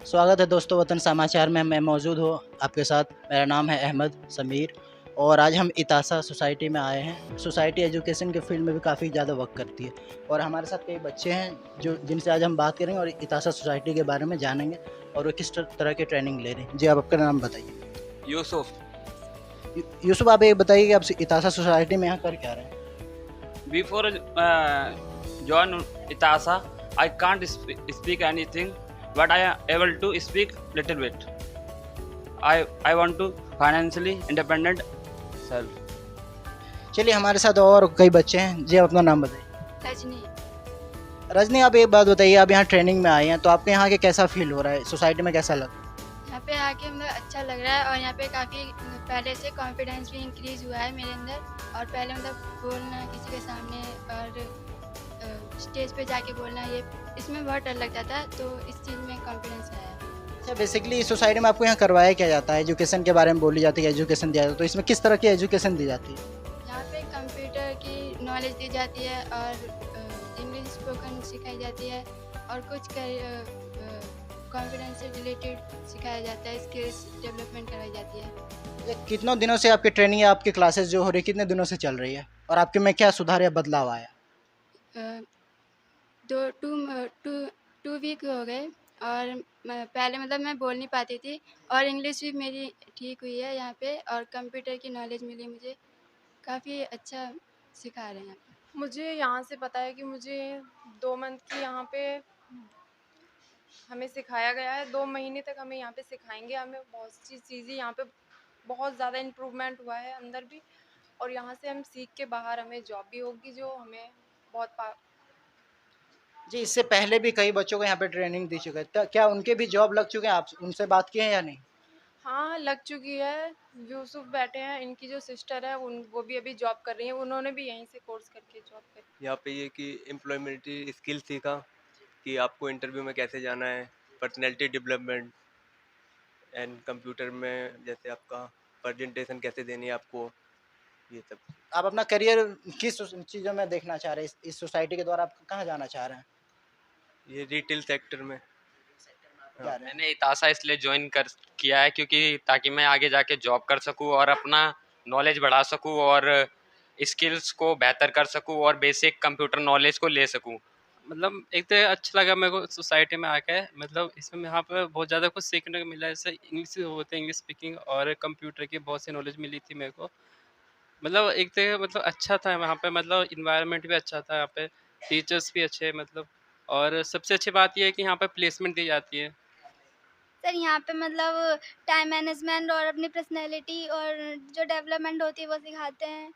स्वागत है दोस्तों वतन समाचार में। मैं मौजूद हूँ आपके साथ। मेरा नाम है अहमद समीर और आज हम इतासा सोसाइटी में आए हैं। सोसाइटी एजुकेशन के फील्ड में भी काफ़ी ज़्यादा वर्क करती है और हमारे साथ कई बच्चे हैं जो जिनसे आज हम बात करेंगे और इतासा सोसाइटी के बारे में जानेंगे और वो किस तरह की ट्रेनिंग ले रहे हैं। जी, आप आपका नाम बताइए। यूसुफ। यूसुफ, आप ये बताइए कि आप इतासा सोसाइटी में यहाँ कर क्या रहे हैं। Before join Itasa, I can't speak anything, but I am able to speak little bit. I want to financially independent self. चलिए, हमारे साथ और कई बच्चे हैं। जी, आप अपना नाम बताइए। रजनी। रजनी, आप एक बात बताइए, आप यहाँ ट्रेनिंग में आए हैं तो आपके यहाँ के कैसा फील हो रहा है, सोसाइटी में कैसा लग रहा है? यहाँ पे आके मतलब अच्छा लग रहा है और यहाँ पे काफ़ी पहले से कॉन्फिडेंस भी इंक्रीज़ हुआ है मेरे अंदर। और पहले मतलब बोलना किसी के सामने और स्टेज पे जाके बोलना, ये इसमें बहुत डर लगता था, तो इस चीज़ में कॉन्फिडेंस आया। अच्छा, बेसिकली इस सोसाइटी में आपको यहाँ करवाया क्या जाता है? एजुकेशन के बारे में बोली जाती है, एजुकेशन दिया जाता है, तो इसमें किस तरह की एजुकेशन दी जाती है? यहाँ पे कंप्यूटर की नॉलेज दी जाती है और इंग्लिश स्पोकन सिखाई जाती है और कुछ कॉन्फिडेंस से रिलेटेड सिखाया जाता है, स्किल्स डेवलपमेंट करवाई जाती है। ये कितनों दिनों से आपकी ट्रेनिंग या आपकी क्लासेस जो हो रही है, कितने दिनों से चल रही है और आपके में क्या सुधार या बदलाव आया? अ, दो टू टू टू वीक हो गए और पहले मतलब मैं बोल नहीं पाती थी और इंग्लिश भी मेरी ठीक हुई है यहाँ पे और कंप्यूटर की नॉलेज मिली मुझे। काफ़ी अच्छा सिखा रहे हैं यहाँ पे। मुझे यहाँ से पता है कि मुझे 2 मंथ की यहाँ पे हमें सिखाया गया है। 2 महीने तक हमें यहाँ पे सिखाएँगे। हमें बहुत सी चीज़ें यहाँ पे बहुत ज़्यादा इम्प्रूवमेंट हुआ है अंदर भी, और यहाँ से हम सीख के बाहर हमें जॉब भी होगी जो हमें बहुत पा जी, इससे पहले भी कई बच्चों को यहाँ पे ट्रेनिंग दी चुके हैं, तो क्या उनके भी जॉब लग चुके हैं? आप उनसे बात किए हैं या नहीं? हाँ, लग चुकी है। यूसुफ बैठे हैं, इनकी जो सिस्टर है वो भी अभी जॉब कर रही हैं। उन्होंने भी यहीं से कोर्स करके जॉब करी। यहाँ पे ये कि एम्प्लॉयमेंटी स्किल सीखा कि आपको इंटरव्यू में कैसे जाना है, पर्सनैलिटी डेवलपमेंट एंड कंप्यूटर में जैसे आपका प्रेजेंटेशन कैसे देनी है आपको, ये सब। आप अपना करियर किस चीज़ों में देखना चाह रहे हैं? इस सोसाइटी के द्वारा आप कहाँ जाना चाह रहे हैं? ये रिटेल सेक्टर में। जा रहे हैं? मैंने इतासा इसलिए ज्वाइन कर किया है क्योंकि ताकि मैं आगे जाके जॉब कर सकूं और अपना नॉलेज बढ़ा सकूं और स्किल्स को बेहतर कर सकूं और बेसिक कंप्यूटर नॉलेज को ले सकूं। मतलब एक तो अच्छा लगा मेरे को सोसाइटी में आके, मतलब इसमें यहाँ पे बहुत ज़्यादा कुछ सीखने को मिला। जैसे इंग्लिश होते हैं, इंग्लिश स्पीकिंग और कंप्यूटर की बहुत सी नॉलेज मिली थी मेरे को। मतलब एक तो मतलब अच्छा था वहाँ पे, मतलब इन्वायरमेंट भी अच्छा था यहाँ पे, टीचर्स भी अच्छे मतलब। और सबसे अच्छी बात यह है कि यहाँ पे प्लेसमेंट दी जाती है। सर यहाँ पे मतलब टाइम मैनेजमेंट और अपनी पर्सनैलिटी और जो डेवलपमेंट होती है वो सिखाते हैं।